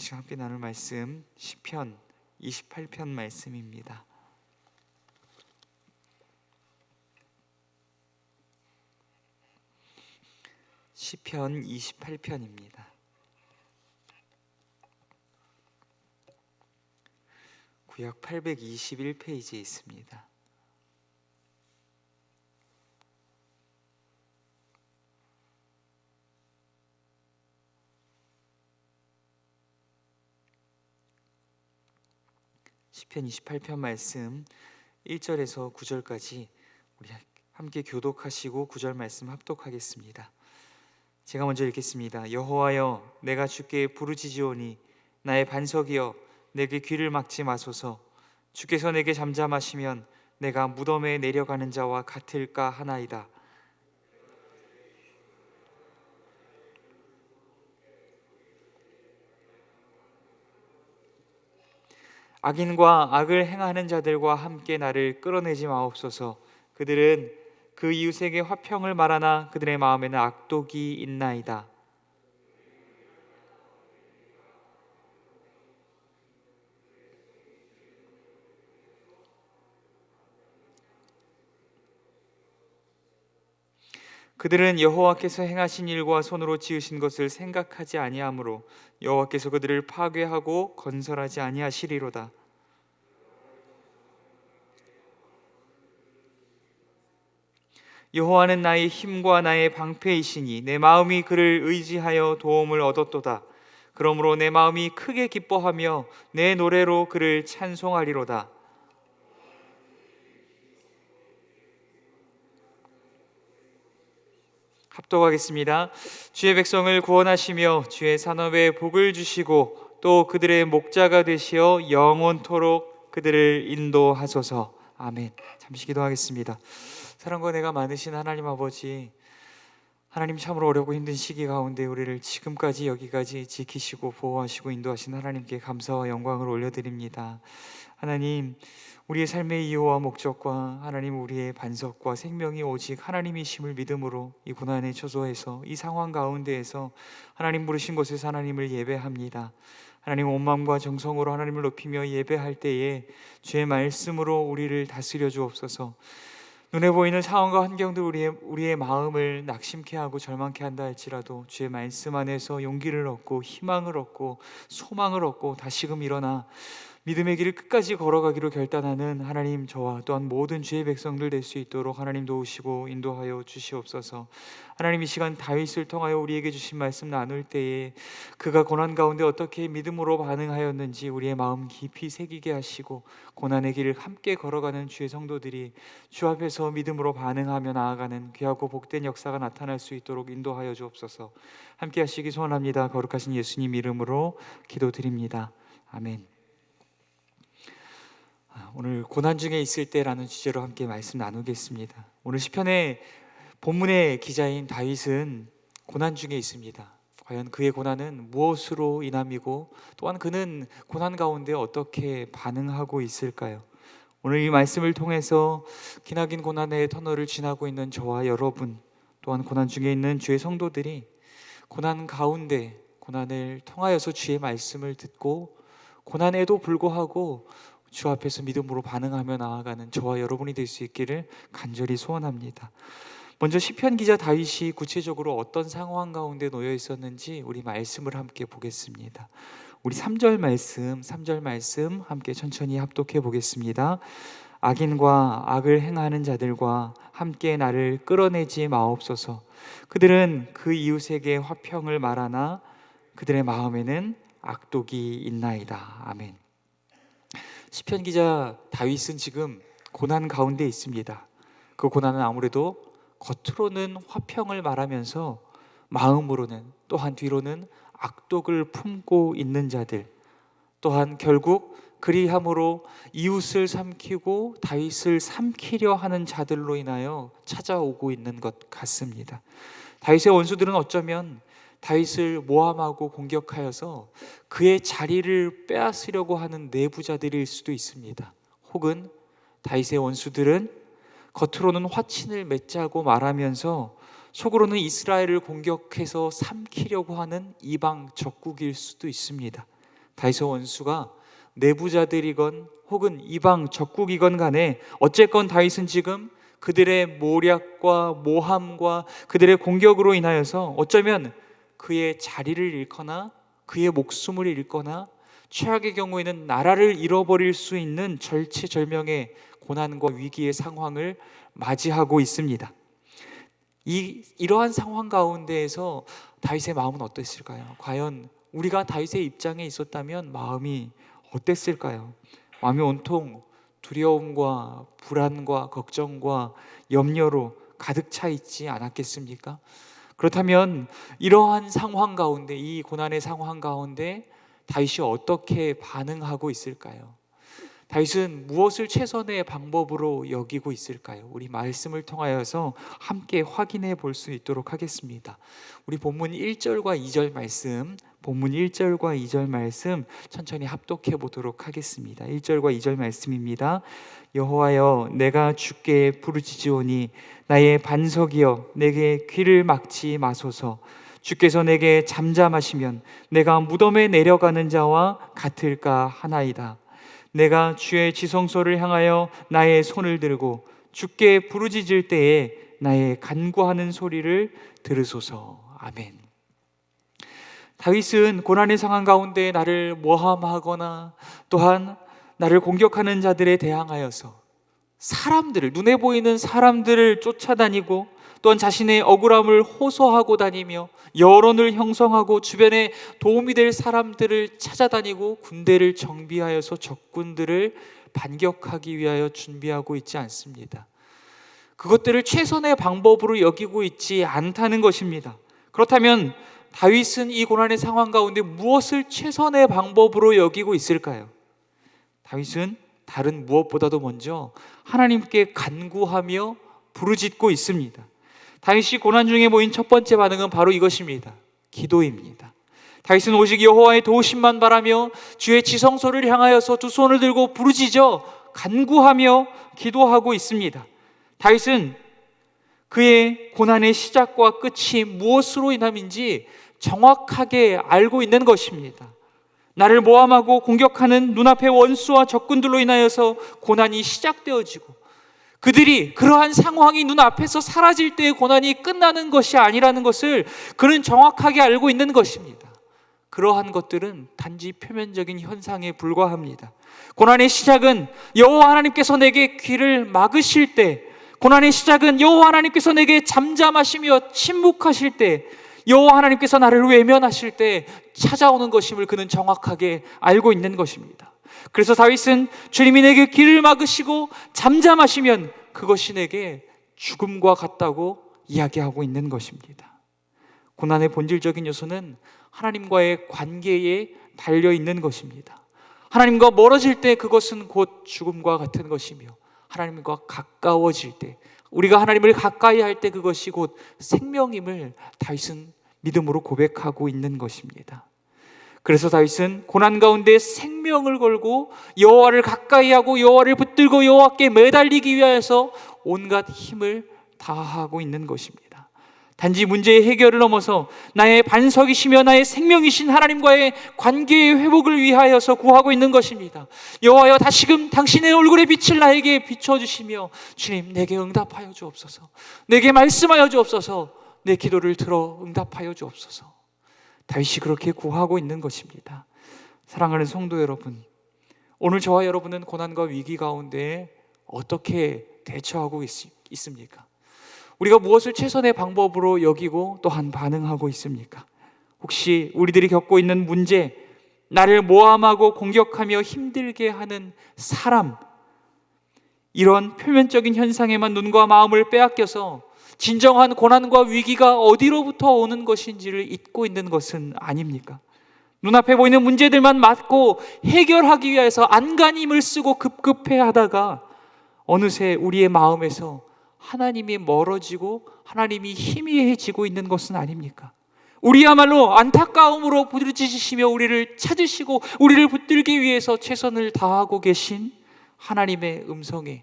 시간 함께 나눌 말씀 시편 28편 말씀입니다. 시편 28편입니다. 구약 821페이지에 있습니다. 시편 28편 말씀 1절에서 9절까지 우리 함께 교독하시고 9절 말씀 합독하겠습니다. 제가 먼저 읽겠습니다. 여호와여, 내가 주께 부르짖으오니 나의 반석이여, 내게 귀를 막지 마소서. 주께서 내게 잠잠하시면 내가 무덤에 내려가는 자와 같을까 하나이다. 악인과 악을 행하는 자들과 함께 나를 끌어내지 마옵소서. 그들은 그 이웃에게 화평을 말하나 그들의 마음에는 악독이 있나이다. 그들은 여호와께서 행하신 일과 손으로 지으신 것을 생각하지 아니하므로 여호와께서 그들을 파괴하고 건설하지 아니하시리로다. 여호와는 나의 힘과 나의 방패이시니 내 마음이 그를 의지하여 도움을 얻었도다. 그러므로 내 마음이 크게 기뻐하며 내 노래로 그를 찬송하리로다. 합독하겠습니다. 주의 백성을 구원하시며 주의 산업에 복을 주시고 또 그들의 목자가 되시어 영원토록 그들을 인도하소서. 아멘. 잠시 기도하겠습니다. 사랑과 은혜가 많으신 하나님 아버지, 하나님 참으로 어렵고 힘든 시기 가운데 우리를 지금까지 여기까지 지키시고 보호하시고 인도하신 하나님께 감사와 영광을 올려드립니다. 하나님, 우리의 삶의 이유와 목적과 하나님 우리의 반석과 생명이 오직 하나님이심을 믿음으로 이 고난의 초소에서 이 상황 가운데에서 하나님 부르신 곳에서 하나님을 예배합니다. 하나님 온 마음과 정성으로 하나님을 높이며 예배할 때에 주의 말씀으로 우리를 다스려 주옵소서. 눈에 보이는 상황과 환경도 우리의 마음을 낙심케 하고 절망케 한다 할지라도 주의 말씀 안에서 용기를 얻고 희망을 얻고 소망을 얻고 다시금 일어나 믿음의 길을 끝까지 걸어가기로 결단하는 하나님, 저와 또한 모든 주의 백성들 될 수 있도록 하나님 도우시고 인도하여 주시옵소서. 하나님, 이 시간 다윗을 통하여 우리에게 주신 말씀 나눌 때에 그가 고난 가운데 어떻게 믿음으로 반응하였는지 우리의 마음 깊이 새기게 하시고 고난의 길을 함께 걸어가는 주의 성도들이 주 앞에서 믿음으로 반응하며 나아가는 귀하고 복된 역사가 나타날 수 있도록 인도하여 주옵소서. 함께 하시기 소원합니다. 거룩하신 예수님 이름으로 기도드립니다. 아멘. 오늘 고난 중에 있을 때라는 주제로 함께 말씀 나누겠습니다. 오늘 시편의 본문의 기자인 다윗은 고난 중에 있습니다. 과연 그의 고난은 무엇으로 인함이고 또한 그는 고난 가운데 어떻게 반응하고 있을까요? 오늘 이 말씀을 통해서 기나긴 고난의 터널을 지나고 있는 저와 여러분, 또한 고난 중에 있는 주의 성도들이 고난 가운데 고난을 통하여서 주의 말씀을 듣고 고난에도 불구하고 주 앞에서 믿음으로 반응하며 나아가는 저와 여러분이 될 수 있기를 간절히 소원합니다. 먼저 시편 기자 다윗이 구체적으로 어떤 상황 가운데 놓여 있었는지 우리 말씀을 함께 보겠습니다. 우리 3절 말씀 함께 천천히 합독해 보겠습니다. 악인과 악을 행하는 자들과 함께 나를 끌어내지 마옵소서. 그들은 그 이웃에게 화평을 말하나 그들의 마음에는 악독이 있나이다. 아멘. 시편 기자 다윗은 지금 고난 가운데 있습니다. 그 고난은 아무래도 겉으로는 화평을 말하면서 마음으로는 또한 뒤로는 악독을 품고 있는 자들, 또한 결국 그리함으로 이웃을 삼키고 다윗을 삼키려 하는 자들로 인하여 찾아오고 있는 것 같습니다. 다윗의 원수들은 어쩌면 다윗을 모함하고 공격하여서 그의 자리를 빼앗으려고 하는 내부자들일 수도 있습니다. 혹은 다윗의 원수들은 겉으로는 화친을 맺자고 말하면서 속으로는 이스라엘을 공격해서 삼키려고 하는 이방 적국일 수도 있습니다. 다윗의 원수가 내부자들이건 혹은 이방 적국이건 간에 어쨌건 다윗은 지금 그들의 모략과 모함과 그들의 공격으로 인하여서 어쩌면 그의 자리를 잃거나 그의 목숨을 잃거나 최악의 경우에는 나라를 잃어버릴 수 있는 절체절명의 고난과 위기의 상황을 맞이하고 있습니다. 이러한 상황 가운데에서 다윗의 마음은 어땠을까요? 과연 우리가 다윗의 입장에 있었다면 마음이 어땠을까요? 마음이 온통 두려움과 불안과 걱정과 염려로 가득 차 있지 않았겠습니까? 그렇다면 이러한 상황 가운데, 이 고난의 상황 가운데 다윗이 어떻게 반응하고 있을까요? 다윗은 무엇을 최선의 방법으로 여기고 있을까요? 우리 말씀을 통하여서 함께 확인해 볼 수 있도록 하겠습니다. 우리 본문 1절과 2절 말씀, 본문 1절과 2절 말씀 천천히 합독해 보도록 하겠습니다. 1절과 2절 말씀입니다. 여호와여, 내가 주께 부르짖으오니 나의 반석이여, 내게 귀를 막지 마소서. 주께서 내게 잠잠하시면 내가 무덤에 내려가는 자와 같을까 하나이다. 내가 주의 지성소를 향하여 나의 손을 들고 주께 부르짖을 때에 나의 간구하는 소리를 들으소서. 아멘. 다윗은 고난의 상황 가운데 나를 모함하거나 또한 나를 공격하는 자들에 대항하여서 사람들을, 눈에 보이는 사람들을 쫓아다니고 또한 자신의 억울함을 호소하고 다니며 여론을 형성하고 주변에 도움이 될 사람들을 찾아다니고 군대를 정비하여서 적군들을 반격하기 위하여 준비하고 있지 않습니다. 그것들을 최선의 방법으로 여기고 있지 않다는 것입니다. 그렇다면 다윗은 이 고난의 상황 가운데 무엇을 최선의 방법으로 여기고 있을까요? 다윗은 다른 무엇보다도 먼저 하나님께 간구하며 부르짖고 있습니다. 다윗이 고난 중에 모인 첫 번째 반응은 바로 이것입니다. 기도입니다. 다윗은 오직 여호와의 도우심만 바라며 주의 지성소를 향하여서 두 손을 들고 부르짖어 간구하며 기도하고 있습니다. 다윗은 그의 고난의 시작과 끝이 무엇으로 인함인지 정확하게 알고 있는 것입니다. 나를 모함하고 공격하는 눈앞의 원수와 적군들로 인하여서 고난이 시작되어지고 그들이 그러한 상황이 눈앞에서 사라질 때의 고난이 끝나는 것이 아니라는 것을 그는 정확하게 알고 있는 것입니다. 그러한 것들은 단지 표면적인 현상에 불과합니다. 고난의 시작은 여호와 하나님께서 내게 귀를 막으실 때, 고난의 시작은 여호와 하나님께서 내게 잠잠하시며 침묵하실 때, 여호와 하나님께서 나를 외면하실 때 찾아오는 것임을 그는 정확하게 알고 있는 것입니다. 그래서 다윗은 주님이 내게 길을 막으시고 잠잠하시면 그것이 내게 죽음과 같다고 이야기하고 있는 것입니다. 고난의 본질적인 요소는 하나님과의 관계에 달려 있는 것입니다. 하나님과 멀어질 때 그것은 곧 죽음과 같은 것이며 하나님과 가까워질 때, 우리가 하나님을 가까이 할 때 그것이 곧 생명임을 다윗은 믿음으로 고백하고 있는 것입니다. 그래서 다윗은 고난 가운데 생명을 걸고 여호와를 가까이 하고 여호와를 붙들고 여호와께 매달리기 위하여서 온갖 힘을 다하고 있는 것입니다. 단지 문제의 해결을 넘어서 나의 반석이시며 나의 생명이신 하나님과의 관계의 회복을 위하여서 구하고 있는 것입니다. 여호와여, 다시금 당신의 얼굴의 빛을 나에게 비춰주시며 주님, 내게 응답하여 주옵소서. 내게 말씀하여 주옵소서. 내 기도를 들어 응답하여 주옵소서. 다윗이 그렇게 구하고 있는 것입니다. 사랑하는 성도 여러분, 오늘 저와 여러분은 고난과 위기 가운데 어떻게 대처하고 있습니까? 우리가 무엇을 최선의 방법으로 여기고 또한 반응하고 있습니까? 혹시 우리들이 겪고 있는 문제, 나를 모함하고 공격하며 힘들게 하는 사람, 이런 표면적인 현상에만 눈과 마음을 빼앗겨서 진정한 고난과 위기가 어디로부터 오는 것인지를 잊고 있는 것은 아닙니까? 눈앞에 보이는 문제들만 맞고 해결하기 위해서 안간힘을 쓰고 급급해 하다가 어느새 우리의 마음에서 하나님이 멀어지고 하나님이 희미해지고 있는 것은 아닙니까? 우리야말로 안타까움으로 부르짖으시며 우리를 찾으시고 우리를 붙들기 위해서 최선을 다하고 계신 하나님의 음성에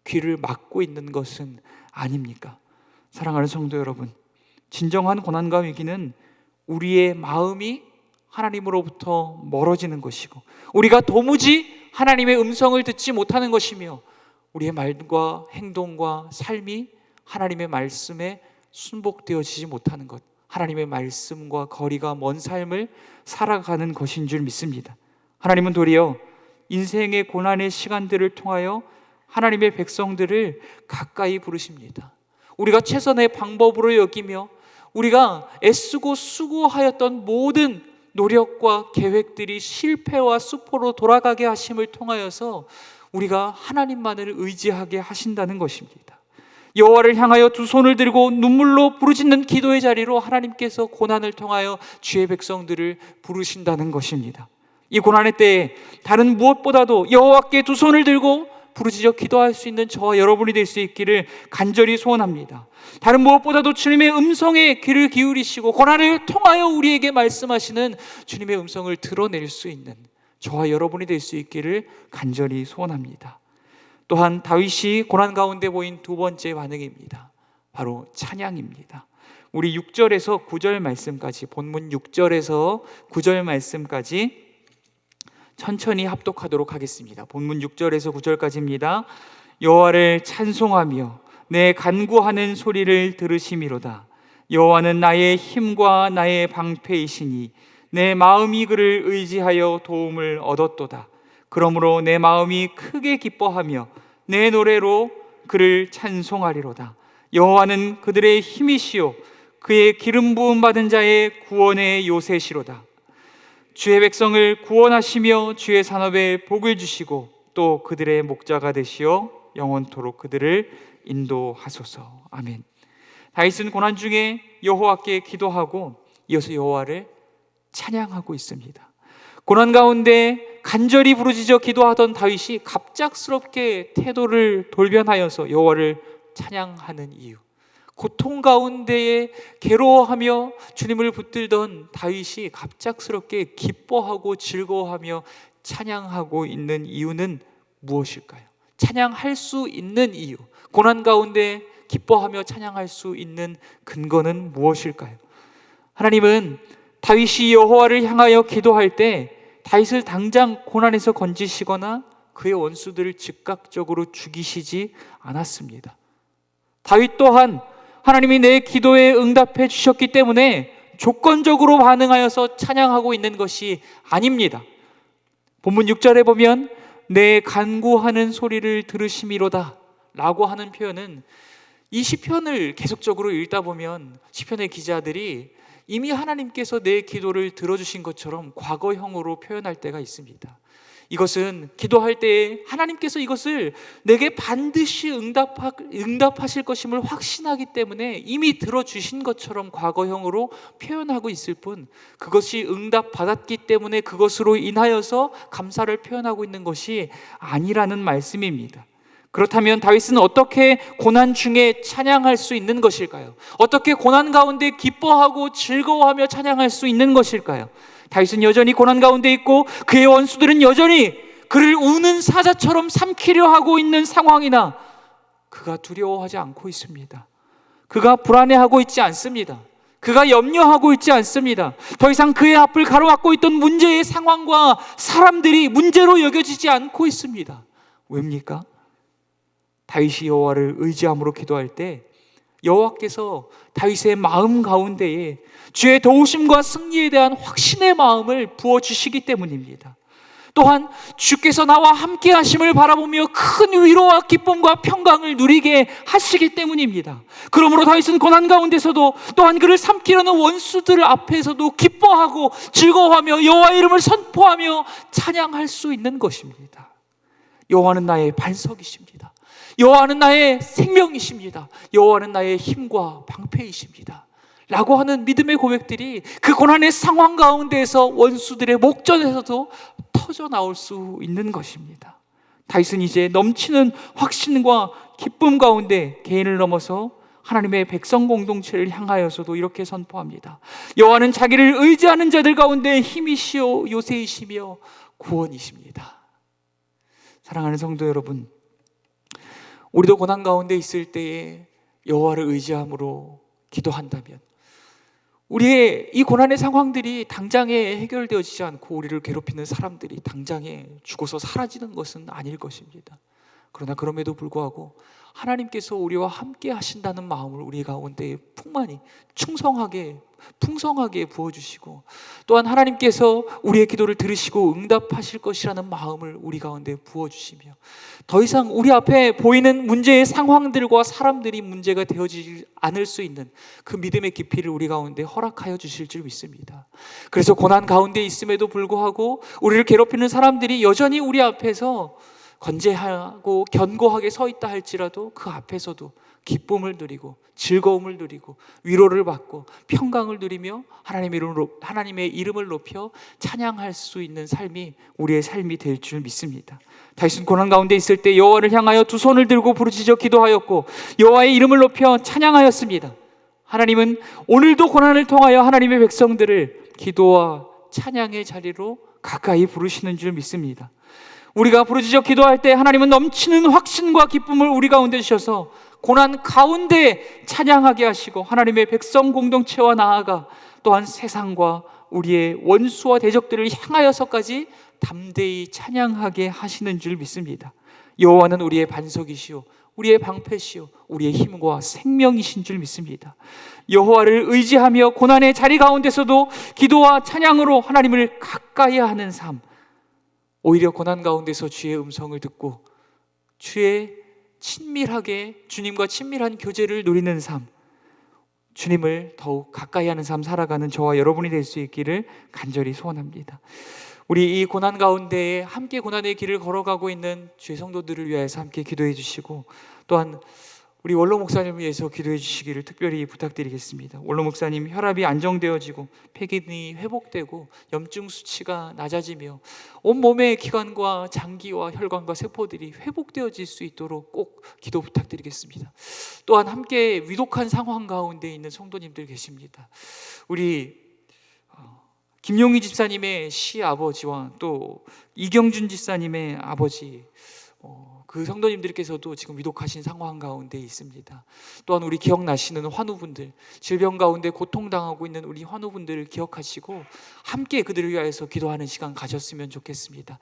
귀를 막고 있는 것은 아닙니까? 사랑하는 성도 여러분, 진정한 고난과 위기는 우리의 마음이 하나님으로부터 멀어지는 것이고, 우리가 도무지 하나님의 음성을 듣지 못하는 것이며, 우리의 말과 행동과 삶이 하나님의 말씀에 순복되어지지 못하는 것, 하나님의 말씀과 거리가 먼 삶을 살아가는 것인 줄 믿습니다. 하나님은 도리어 인생의 고난의 시간들을 통하여 하나님의 백성들을 가까이 부르십니다. 우리가 최선의 방법으로 여기며 우리가 애쓰고 수고하였던 모든 노력과 계획들이 실패와 수포로 돌아가게 하심을 통하여서 우리가 하나님만을 의지하게 하신다는 것입니다. 여호와를 향하여 두 손을 들고 눈물로 부르짖는 기도의 자리로 하나님께서 고난을 통하여 주의 백성들을 부르신다는 것입니다. 이 고난의 때에 다른 무엇보다도 여호와께 두 손을 들고 부르짖어 기도할 수 있는 저와 여러분이 될 수 있기를 간절히 소원합니다. 다른 무엇보다도 주님의 음성에 귀를 기울이시고 고난을 통하여 우리에게 말씀하시는 주님의 음성을 드러낼 수 있는 저와 여러분이 될 수 있기를 간절히 소원합니다. 또한 다윗이 고난 가운데 보인 두 번째 반응입니다. 바로 찬양입니다. 우리 6절에서 9절 말씀까지, 본문 6절에서 9절 말씀까지 천천히 합독하도록 하겠습니다. 본문 6절에서 9절까지입니다. 여호와를 찬송하며 내 간구하는 소리를 들으심이로다. 여호와는 나의 힘과 나의 방패이시니 내 마음이 그를 의지하여 도움을 얻었도다. 그러므로 내 마음이 크게 기뻐하며 내 노래로 그를 찬송하리로다. 여호와는 그들의 힘이시요 그의 기름 부음 받은 자의 구원의 요새시로다. 주의 백성을 구원하시며 주의 산업에 복을 주시고 또 그들의 목자가 되시어 영원토록 그들을 인도하소서. 아멘. 다윗은 고난 중에 여호와께 기도하고 이어서 여호와를 찬양하고 있습니다. 고난 가운데 간절히 부르짖어 기도하던 다윗이 갑작스럽게 태도를 돌변하여서 여호와를 찬양하는 이유, 고통 가운데에 괴로워하며 주님을 붙들던 다윗이 갑작스럽게 기뻐하고 즐거워하며 찬양하고 있는 이유는 무엇일까요? 찬양할 수 있는 이유, 고난 가운데 기뻐하며 찬양할 수 있는 근거는 무엇일까요? 하나님은 다윗이 여호와를 향하여 기도할 때 다윗을 당장 고난에서 건지시거나 그의 원수들을 즉각적으로 죽이시지 않았습니다. 다윗 또한 하나님이 내 기도에 응답해 주셨기 때문에 조건적으로 반응하여서 찬양하고 있는 것이 아닙니다. 본문 6절에 보면 내 간구하는 소리를 들으심이로다 라고 하는 표현은 이 시편을 계속적으로 읽다 보면 시편의 기자들이 이미 하나님께서 내 기도를 들어주신 것처럼 과거형으로 표현할 때가 있습니다. 이것은 기도할 때에 하나님께서 이것을 내게 반드시 응답하실 것임을 확신하기 때문에 이미 들어주신 것처럼 과거형으로 표현하고 있을 뿐, 그것이 응답받았기 때문에 그것으로 인하여서 감사를 표현하고 있는 것이 아니라는 말씀입니다. 그렇다면 다윗은 어떻게 고난 중에 찬양할 수 있는 것일까요? 어떻게 고난 가운데 기뻐하고 즐거워하며 찬양할 수 있는 것일까요? 다윗은 여전히 고난 가운데 있고 그의 원수들은 여전히 그를 우는 사자처럼 삼키려 하고 있는 상황이나 그가 두려워하지 않고 있습니다. 그가 불안해하고 있지 않습니다. 그가 염려하고 있지 않습니다. 더 이상 그의 앞을 가로막고 있던 문제의 상황과 사람들이 문제로 여겨지지 않고 있습니다. 왜입니까? 다윗이 여호와를 의지함으로 기도할 때 여호와께서 다윗의 마음 가운데에 주의 도우심과 승리에 대한 확신의 마음을 부어주시기 때문입니다. 또한 주께서 나와 함께 하심을 바라보며 큰 위로와 기쁨과 평강을 누리게 하시기 때문입니다. 그러므로 다윗은 고난 가운데서도 또한 그를 삼키려는 원수들 앞에서도 기뻐하고 즐거워하며 여호와의 이름을 선포하며 찬양할 수 있는 것입니다. 여호와는 나의 반석이십니다. 여호와는 나의 생명이십니다. 여호와는 나의 힘과 방패이십니다 라고 하는 믿음의 고백들이 그 고난의 상황 가운데에서 원수들의 목전에서도 터져 나올 수 있는 것입니다. 다윗은 이제 넘치는 확신과 기쁨 가운데 개인을 넘어서 하나님의 백성 공동체를 향하여서도 이렇게 선포합니다. 여호와는 자기를 의지하는 자들 가운데 힘이시요 요새이시며 구원이십니다. 사랑하는 성도 여러분, 우리도 고난 가운데 있을 때에 여호와를 의지함으로 기도한다면 우리의 이 고난의 상황들이 당장에 해결되어지지 않고 우리를 괴롭히는 사람들이 당장에 죽어서 사라지는 것은 아닐 것입니다. 그러나 그럼에도 불구하고 하나님께서 우리와 함께 하신다는 마음을 우리 가운데 풍만히 충성하게 풍성하게 부어주시고, 또한 하나님께서 우리의 기도를 들으시고 응답하실 것이라는 마음을 우리 가운데 부어주시며, 더 이상 우리 앞에 보이는 문제의 상황들과 사람들이 문제가 되어지지 않을 수 있는 그 믿음의 깊이를 우리 가운데 허락하여 주실 줄 믿습니다. 그래서 고난 가운데 있음에도 불구하고 우리를 괴롭히는 사람들이 여전히 우리 앞에서 건재하고 견고하게 서 있다 할지라도 그 앞에서도 기쁨을 누리고 즐거움을 누리고 위로를 받고 평강을 누리며 하나님의 이름을 높여 찬양할 수 있는 삶이 우리의 삶이 될 줄 믿습니다. 다윗은 고난 가운데 있을 때 여호와를 향하여 두 손을 들고 부르짖어 기도하였고 여호와의 이름을 높여 찬양하였습니다. 하나님은 오늘도 고난을 통하여 하나님의 백성들을 기도와 찬양의 자리로 가까이 부르시는 줄 믿습니다. 우리가 부르짖어 기도할 때 하나님은 넘치는 확신과 기쁨을 우리 가운데 주셔서 고난 가운데 찬양하게 하시고, 하나님의 백성 공동체와 나아가 또한 세상과 우리의 원수와 대적들을 향하여서까지 담대히 찬양하게 하시는 줄 믿습니다. 여호와는 우리의 반석이시오 우리의 방패시오 우리의 힘과 생명이신 줄 믿습니다. 여호와를 의지하며 고난의 자리 가운데서도 기도와 찬양으로 하나님을 가까이 하는 삶, 오히려 고난 가운데서 주의 음성을 듣고 주님과 친밀한 교제를 누리는 삶, 주님을 더욱 가까이 하는 삶 살아가는 저와 여러분이 될 수 있기를 간절히 소원합니다. 우리 이 고난 가운데에 함께 고난의 길을 걸어가고 있는 주의 성도들을 위하여서 함께 기도해 주시고, 또한 우리 원로 목사님을 위해서 기도해 주시기를 특별히 부탁드리겠습니다. 원로 목사님 혈압이 안정되어지고 폐기능이 회복되고 염증 수치가 낮아지며 온몸의 기관과 장기와 혈관과 세포들이 회복되어질 수 있도록 꼭 기도 부탁드리겠습니다. 또한 함께 위독한 상황 가운데 있는 성도님들 계십니다. 우리 김용희 집사님의 시아버지와 또 이경준 집사님의 아버지, 그 성도님들께서도 지금 위독하신 상황 가운데 있습니다. 또한 우리 기억나시는 환우분들, 질병 가운데 고통당하고 있는 우리 환우분들을 기억하시고 함께 그들을 위하여서 기도하는 시간 가졌으면 좋겠습니다.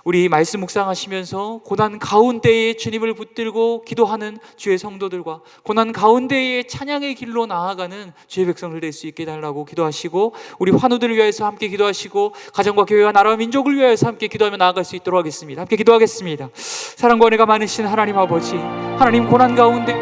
우리 말씀 묵상하시면서 고난 가운데에 주님을 붙들고 기도하는 주의 성도들과 고난 가운데에 찬양의 길로 나아가는 주의 백성들 될 수 있게 해달라고 기도하시고, 우리 환우들을 위하여서 함께 기도하시고 가정과 교회와 나라와 민족을 위하여서 함께 기도하며 나아갈 수 있도록 하겠습니다. 함께 기도하겠습니다. 사랑과 은혜가 많으신 하나님 아버지, 하나님 고난 가운데